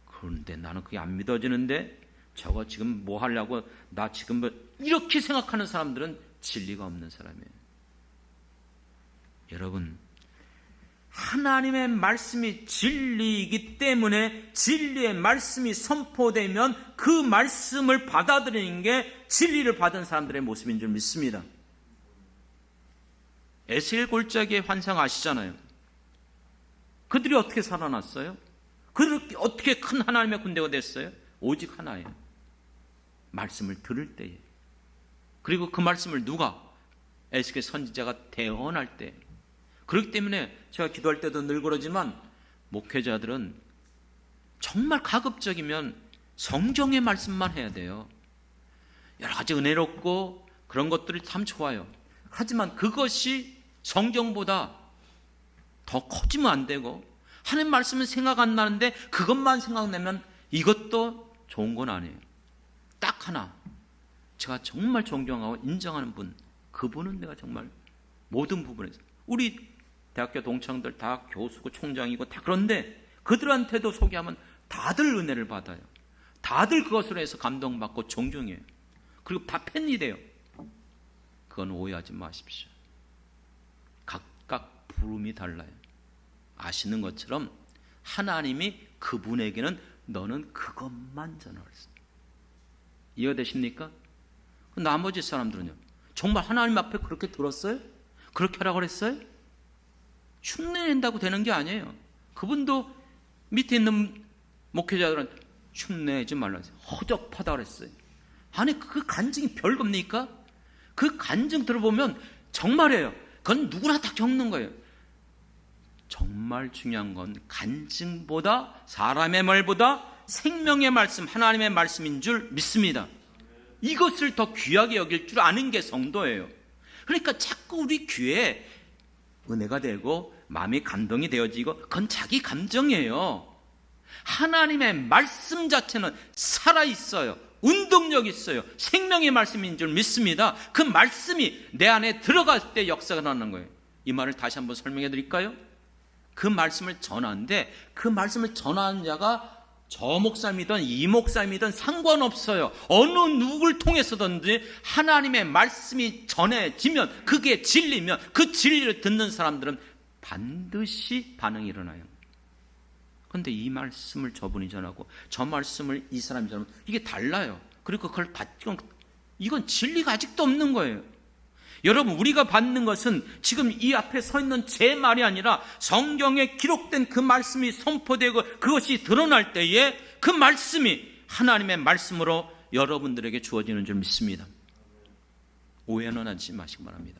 그런데 나는 그게 안 믿어지는데 저거 지금 뭐 하려고 나 지금 뭐 이렇게 생각하는 사람들은 진리가 없는 사람이에요. 여러분 하나님의 말씀이 진리이기 때문에 진리의 말씀이 선포되면 그 말씀을 받아들이는 게 진리를 받은 사람들의 모습인 줄 믿습니다. 에스겔 골짜기의 환상 아시잖아요. 그들이 어떻게 살아났어요? 그들이 어떻게 큰 하나님의 군대가 됐어요? 오직 하나예요. 말씀을 들을 때에. 그리고 그 말씀을 누가? 에스겔 선지자가 대언할 때. 그렇기 때문에 제가 기도할 때도 늘 그러지만 목회자들은 정말 가급적이면 성경의 말씀만 해야 돼요. 여러 가지 은혜롭고 그런 것들이 참 좋아요. 하지만 그것이 성경보다 더 커지면 안 되고 하나님 말씀은 생각 안 나는데 그것만 생각나면 이것도 좋은 건 아니에요. 딱 하나 제가 정말 존경하고 인정하는 분, 그분은 내가 정말 모든 부분에서 우리 대학교 동창들 다 교수고 총장이고 다 그런데 그들한테도 소개하면 다들 은혜를 받아요. 다들 그것으로 해서 감동받고 존경해요. 그리고 다 팬이 돼요. 그건 오해하지 마십시오. 각각 부름이 달라요. 아시는 것처럼 하나님이 그분에게는 너는 그것만 전하랬어. 이해되십니까? 나머지 사람들은요, 정말 하나님 앞에 그렇게 들었어요? 그렇게 하라고 그랬어요? 흉내낸다고 되는 게 아니에요. 그분도 밑에 있는 목회자들한테 흉내내지 말라 했어요. 허접하다 그랬어요. 아니 그 간증이 별겁니까? 그 간증 들어보면 정말이에요. 그건 누구나 다 겪는 거예요. 정말 중요한 건 간증보다 사람의 말보다 생명의 말씀, 하나님의 말씀인 줄 믿습니다. 이것을 더 귀하게 여길 줄 아는 게 성도예요. 그러니까 자꾸 우리 귀에 은혜가 되고 마음이 감동이 되어지고 그건 자기 감정이에요. 하나님의 말씀 자체는 살아있어요. 운동력 있어요. 생명의 말씀인 줄 믿습니다. 그 말씀이 내 안에 들어갈 때 역사가 나는 거예요. 이 말을 다시 한번 설명해 드릴까요? 그 말씀을 전하는데 그 말씀을 전하는 자가 저 목사님이든 이 목사님이든 상관없어요. 어느 누구를 통해서든지 하나님의 말씀이 전해지면 그게 진리면 그 진리를 듣는 사람들은 반드시 반응이 일어나요. 그런데 이 말씀을 저분이 전하고 저 말씀을 이 사람이 전하면 이게 달라요. 그리고 그걸 받고 이건 진리가 아직도 없는 거예요. 여러분, 우리가 받는 것은 지금 이 앞에 서 있는 제 말이 아니라 성경에 기록된 그 말씀이 선포되고 그것이 드러날 때에 그 말씀이 하나님의 말씀으로 여러분들에게 주어지는 줄 믿습니다. 오해는 하지 마시기 바랍니다.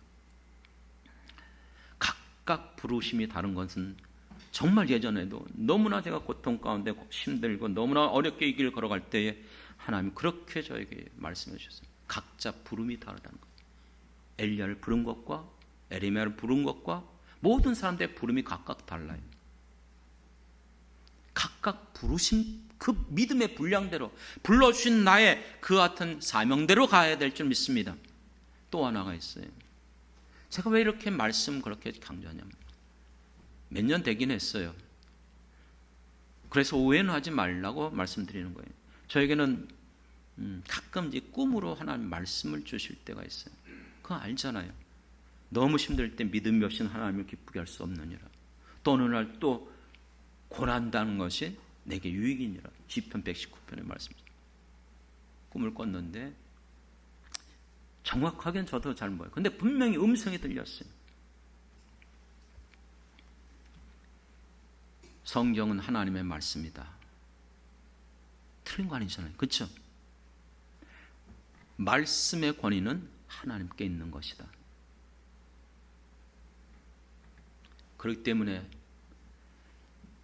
각각 부르심이 다른 것은 정말 예전에도 너무나 제가 고통 가운데 힘들고 너무나 어렵게 이 길을 걸어갈 때에 하나님이 그렇게 저에게 말씀해 주셨어요. 각자 부름이 다르다는 것. 엘리야를 부른 것과 에레미야를 부른 것과 모든 사람들의 부름이 각각 달라요. 각각 부르신 그 믿음의 분량대로 불러주신 나의 그 같은 사명대로 가야 될 줄 믿습니다. 또 하나가 있어요. 제가 왜 이렇게 말씀 그렇게 강조하냐면 몇 년 되긴 했어요. 그래서 오해는 하지 말라고 말씀드리는 거예요. 저에게는 가끔 이제 꿈으로 하나님 말씀을 주실 때가 있어요. 그거 알잖아요. 너무 힘들 때 믿음이 없이는 하나님을 기쁘게 할 수 없느니라. 또 어느 날 또 고난다는 것이 내게 유익이니라. 시편 119편의 말씀입니다. 꿈을 꿨는데 정확하게는 저도 잘 모르겠어요. 근데 분명히 음성이 들렸어요. 성경은 하나님의 말씀이다. 틀린 거 아니잖아요. 그렇죠? 말씀의 권위는 하나님께 있는 것이다. 그렇기 때문에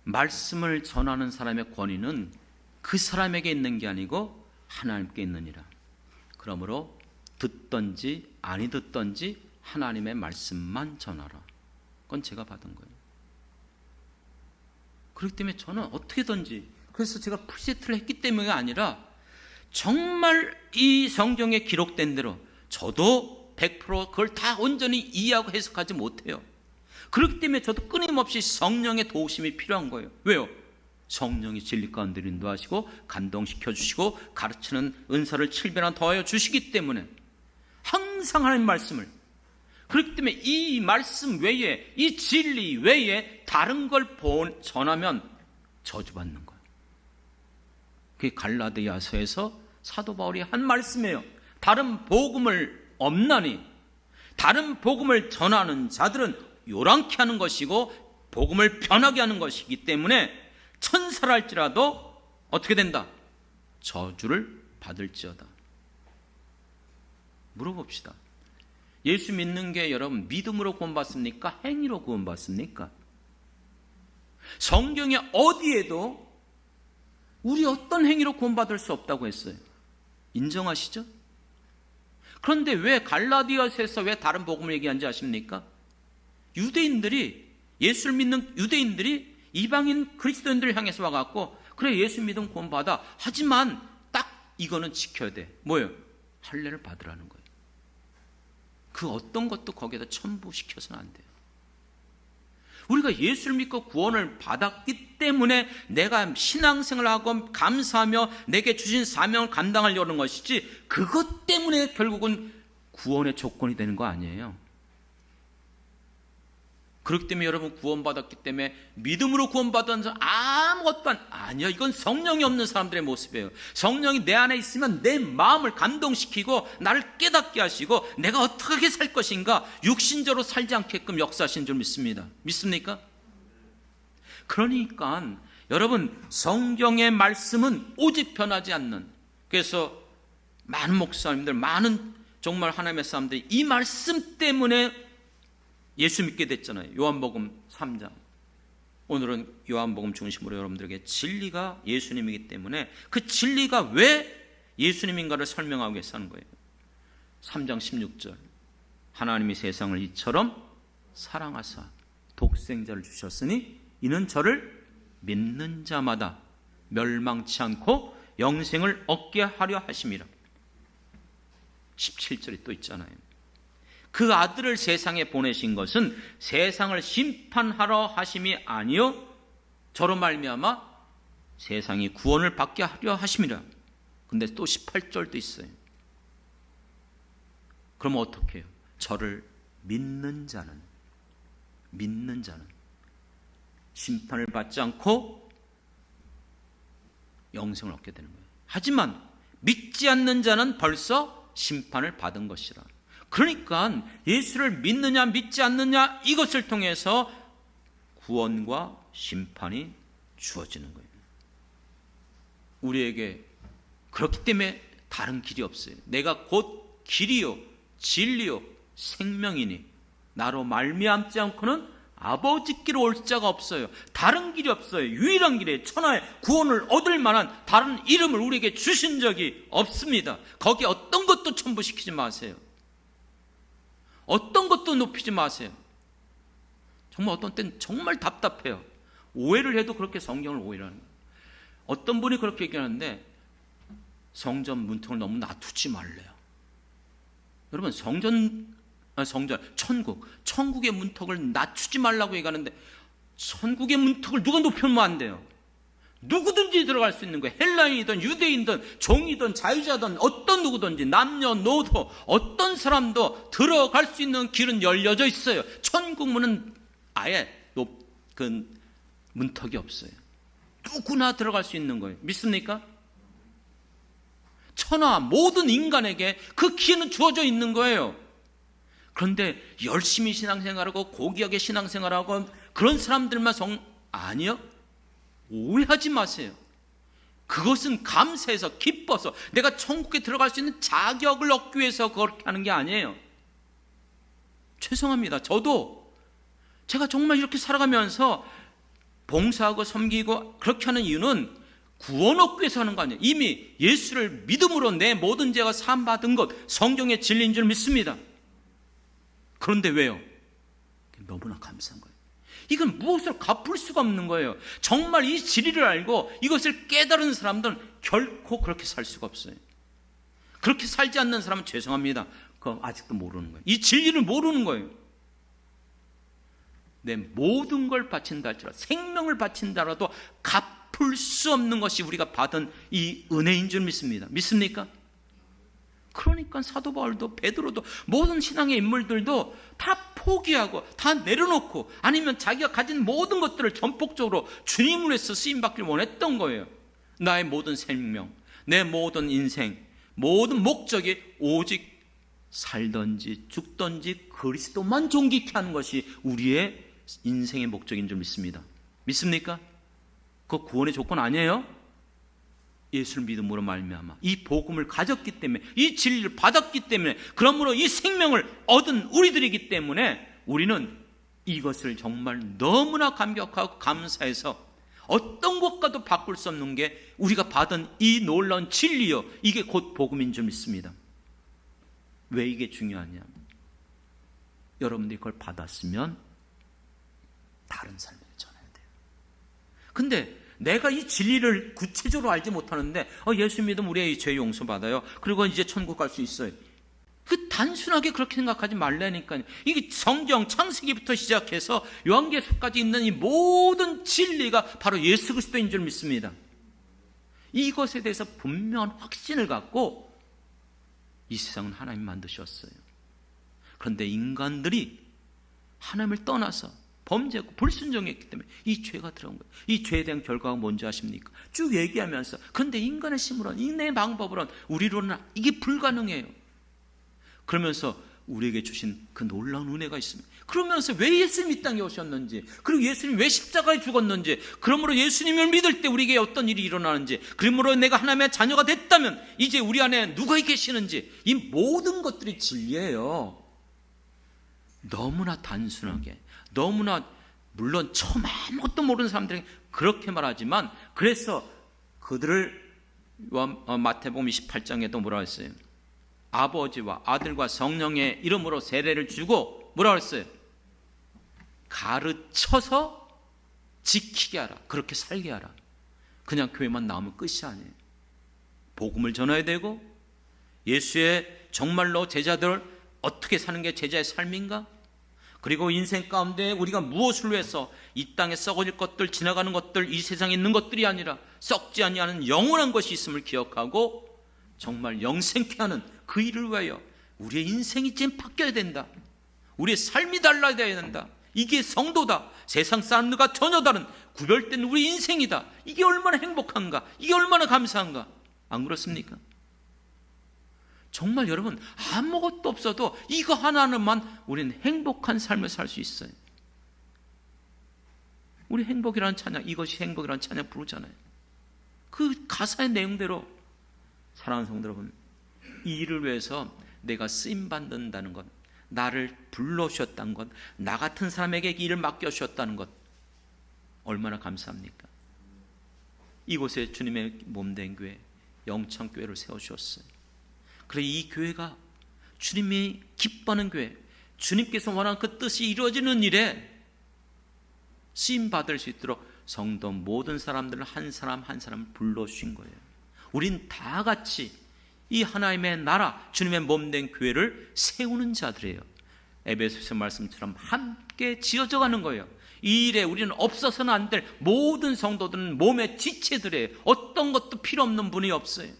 말씀을 전하는 사람의 권위는 그 사람에게 있는 게 아니고 하나님께 있느니라. 그러므로 듣든지 아니 듣든지 하나님의 말씀만 전하라. 그건 제가 받은 거예요. 그렇기 때문에 저는 어떻게든지, 그래서 제가 풀세트를 했기 때문이 아니라 정말 이 성경에 기록된 대로 저도 100% 그걸 다 온전히 이해하고 해석하지 못해요. 그렇기 때문에 저도 끊임없이 성령의 도우심이 필요한 거예요. 왜요? 성령이 진리 가운데 인도하시고 감동시켜 주시고 가르치는 은사를 7배나 더하여 주시기 때문에 항상 하나님 말씀을, 그렇기 때문에 이 말씀 외에, 이 진리 외에 다른 걸 전하면 저주받는 거예요. 그게 갈라디아서에서 사도 바울이 한 말씀이에요. 다른 복음을 없나니, 다른 복음을 전하는 자들은 요란케 하는 것이고 복음을 변하게 하는 것이기 때문에 천사랄지라도 어떻게 된다? 저주를 받을지어다. 물어봅시다. 예수 믿는 게 여러분 믿음으로 구원받습니까? 행위로 구원받습니까? 성경에 어디에도 우리 어떤 행위로 구원받을 수 없다고 했어요. 인정하시죠? 그런데 왜 갈라디아서에서 왜 다른 복음을 얘기한지 아십니까? 유대인들이, 예수를 믿는 유대인들이 이방인 그리스도인들을 향해서 와갖고 그래 예수 믿으면 구원받아. 하지만 딱 이거는 지켜야 돼. 뭐예요? 할례를 받으라는 거예요. 그 어떤 것도 거기에다 첨부시켜서는 안 돼요. 우리가 예수를 믿고 구원을 받았기 때문에 내가 신앙생활하고 감사하며 내게 주신 사명을 감당하려는 것이지, 그것 때문에 결국은 구원의 조건이 되는 거 아니에요. 그렇기 때문에 여러분 구원받았기 때문에 믿음으로 구원받은 사람 아무것도 아니요. 이건 성령이 없는 사람들의 모습이에요. 성령이 내 안에 있으면 내 마음을 감동시키고 나를 깨닫게 하시고 내가 어떻게 살 것인가 육신적으로 살지 않게끔 역사하신 줄 믿습니다. 믿습니까? 그러니까 여러분 성경의 말씀은 오직 변하지 않는, 그래서 많은 목사님들, 많은 정말 하나님의 사람들이 이 말씀 때문에 예수 믿게 됐잖아요. 요한복음 3장. 오늘은 요한복음 중심으로 여러분들에게 진리가 예수님이기 때문에 그 진리가 왜 예수님인가를 설명하기 위해서 하는 거예요. 3장 16절. 하나님이 세상을 이처럼 사랑하사 독생자를 주셨으니 이는 저를 믿는 자마다 멸망치 않고 영생을 얻게 하려 하심이라. 17절이 또 있잖아요. 그 아들을 세상에 보내신 것은 세상을 심판하러 하심이 아니요 저로 말미암아 세상이 구원을 받게 하려 하심이라. 근데 또 18절도 있어요. 그럼 어떻게 해요? 저를 믿는 자는 심판을 받지 않고 영생을 얻게 되는 거예요. 하지만 믿지 않는 자는 벌써 심판을 받은 것이라. 그러니까 예수를 믿느냐 믿지 않느냐 이것을 통해서 구원과 심판이 주어지는 거예요. 우리에게 그렇기 때문에 다른 길이 없어요. 내가 곧 길이요 진리요 생명이니 나로 말미암지 않고는 아버지께로 올 자가 없어요. 다른 길이 없어요. 유일한 길이에요. 천하의 구원을 얻을 만한 다른 이름을 우리에게 주신 적이 없습니다. 거기에 어떤 것도 첨부시키지 마세요. 어떤 것도 높이지 마세요. 정말 어떤 때는 정말 답답해요. 오해를 해도 그렇게 성경을 오해를 하는 거예요. 어떤 분이 그렇게 얘기하는데 성전 문턱을 너무 낮추지 말래요. 여러분 천국의 문턱을 낮추지 말라고 얘기하는데 천국의 문턱을 누가 높이면 안 돼요. 누구든지 들어갈 수 있는 거예요. 헬라인이든 유대인이든 종이든 자유자든 어떤 누구든지 남녀노소 어떤 사람도 들어갈 수 있는 길은 열려져 있어요. 천국 문은 아예 그 문턱이 없어요. 누구나 들어갈 수 있는 거예요. 믿습니까? 천하 모든 인간에게 그 기회는 주어져 있는 거예요. 그런데 열심히 신앙생활하고 고귀하게 신앙생활하고 그런 사람들만 아니요. 오해하지 마세요. 그것은 감사해서 기뻐서 내가 천국에 들어갈 수 있는 자격을 얻기 위해서 그렇게 하는 게 아니에요. 죄송합니다. 저도 제가 정말 이렇게 살아가면서 봉사하고 섬기고 그렇게 하는 이유는 구원 얻기 위해서 하는 거 아니에요. 이미 예수를 믿음으로 내 모든 죄가 사함받은 것 성경의 진리인 줄 믿습니다. 그런데 왜요? 너무나 감사한 거예요. 이건 무엇으로 갚을 수가 없는 거예요. 정말 이 진리를 알고 이것을 깨달은 사람들은 결코 그렇게 살 수가 없어요. 그렇게 살지 않는 사람은 죄송합니다. 그거 아직도 모르는 거예요. 이 진리를 모르는 거예요. 내 모든 걸 바친다 할지라도 생명을 바친다라도 갚을 수 없는 것이 우리가 받은 이 은혜인 줄 믿습니다. 믿습니까? 그러니까 사도 바울도 베드로도 모든 신앙의 인물들도 다 포기하고 다 내려놓고 아니면 자기가 가진 모든 것들을 전폭적으로 주님을 위해서 쓰임받기를 원했던 거예요. 나의 모든 생명, 내 모든 인생, 모든 목적이 오직 살든지 죽든지 그리스도만 존귀케 하는 것이 우리의 인생의 목적인 줄 믿습니다. 믿습니까? 그거 구원의 조건 아니에요? 예수를 믿음으로 말미암아 이 복음을 가졌기 때문에 이 진리를 받았기 때문에 그러므로 이 생명을 얻은 우리들이기 때문에 우리는 이것을 정말 너무나 감격하고 감사해서 어떤 것과도 바꿀 수 없는 게 우리가 받은 이 놀라운 진리요 이게 곧 복음인 줄 믿습니다. 왜 이게 중요하냐? 여러분들이 그걸 받았으면 다른 삶을 전해야 돼요. 근데 내가 이 진리를 구체적으로 알지 못하는데 예수 믿으면 우리의 죄 용서받아요. 그리고 이제 천국 갈 수 있어요. 단순하게 그렇게 생각하지 말라니까요. 이게 성경 창세기부터 시작해서 요한계시록까지 있는 이 모든 진리가 바로 예수 그리스도인 줄 믿습니다. 이것에 대해서 분명한 확신을 갖고 이 세상은 하나님 만드셨어요. 그런데 인간들이 하나님을 떠나서 범죄하고 불순종했기 때문에 이 죄가 들어온 거예요. 이 죄에 대한 결과가 뭔지 아십니까? 쭉 얘기하면서 그런데 인간의 힘으로는, 인간의 방법으로는, 우리로는 이게 불가능해요. 그러면서 우리에게 주신 그 놀라운 은혜가 있습니다. 그러면서 왜 예수님이 이 땅에 오셨는지, 그리고 예수님이 왜 십자가에 죽었는지, 그러므로 예수님을 믿을 때 우리에게 어떤 일이 일어나는지, 그러므로 내가 하나님의 자녀가 됐다면 이제 우리 안에 누가 계시는지, 이 모든 것들이 진리예요. 너무나 단순하게, 너무나, 물론 처음 아무것도 모르는 사람들에게 그렇게 말하지만, 그래서 그들을 마태복음 28장에도 뭐라 했어요? 아버지와 아들과 성령의 이름으로 세례를 주고 뭐라 했어요? 가르쳐서 지키게 하라, 그렇게 살게 하라. 그냥 교회만 나오면 끝이 아니에요. 복음을 전해야 되고, 예수의 정말로 제자들 어떻게 사는 게 제자의 삶인가, 그리고 인생 가운데 우리가 무엇을 위해서 이 땅에 썩어질 것들, 지나가는 것들, 이 세상에 있는 것들이 아니라 썩지 아니하는 영원한 것이 있음을 기억하고 정말 영생케 하는 그 일을 위하여 우리의 인생이 지금 바뀌어야 된다. 우리의 삶이 달라야 된다. 이게 성도다. 세상 사람들과 전혀 다른 구별된 우리 인생이다. 이게 얼마나 행복한가, 이게 얼마나 감사한가. 안 그렇습니까? 정말 여러분, 아무것도 없어도 이거 하나는만 우리는 행복한 삶을 살 수 있어요. 우리 행복이라는 찬양, 이것이 행복이라는 찬양 부르잖아요. 그 가사의 내용대로, 사랑하는 성도 여러분, 이 일을 위해서 내가 쓰임받는다는 것, 나를 불러주셨다는 것, 나 같은 사람에게 일을 맡겨주셨다는 것, 얼마나 감사합니까? 이곳에 주님의 몸된 교회, 영창교회를 세워주셨어요. 그래, 이 교회가 주님이 기뻐하는 교회, 주님께서 원하는 그 뜻이 이루어지는 일에 쓰임받을 수 있도록 성도 모든 사람들을 한 사람 한 사람 불러주신 거예요. 우린 다 같이 이 하나님의 나라, 주님의 몸된 교회를 세우는 자들이에요. 에베소서 말씀처럼 함께 지어져 가는 거예요. 이 일에 우리는 없어서는 안 될 모든 성도들은 몸의 지체들이에요. 어떤 것도 필요 없는 분이 없어요.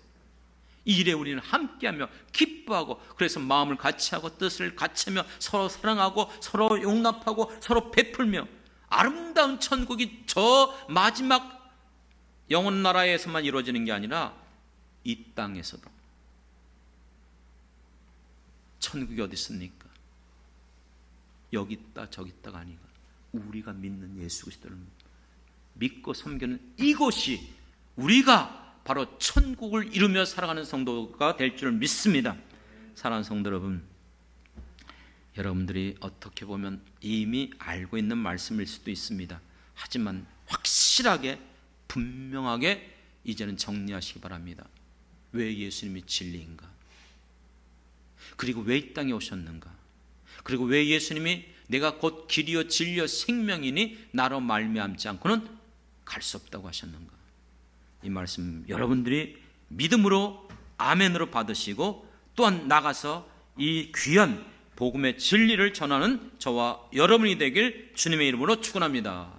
이 일에 우리는 함께하며 기뻐하고, 그래서 마음을 같이하고 뜻을 같이하며 서로 사랑하고 서로 용납하고 서로 베풀며 아름다운 천국이 저 마지막 영원 나라에서만 이루어지는 게 아니라 이 땅에서도. 천국이 어디 있습니까? 여기 있다 저기 있다가 아니라 우리가 믿는 예수 그리스도를 믿고 섬기는 이곳이 우리가 바로 천국을 이루며 살아가는 성도가 될 줄 믿습니다. 사랑하는 성도 여러분, 여러분들이 어떻게 보면 이미 알고 있는 말씀일 수도 있습니다. 하지만 확실하게 분명하게 이제는 정리하시기 바랍니다. 왜 예수님이 진리인가? 그리고 왜 이 땅에 오셨는가? 그리고 왜 예수님이 내가 곧 길이요 진리요 생명이니 나로 말미암지 않고는 갈 수 없다고 하셨는가? 이 말씀 여러분들이 믿음으로 아멘으로 받으시고 또한 나가서 이 귀한 복음의 진리를 전하는 저와 여러분이 되길 주님의 이름으로 축원합니다.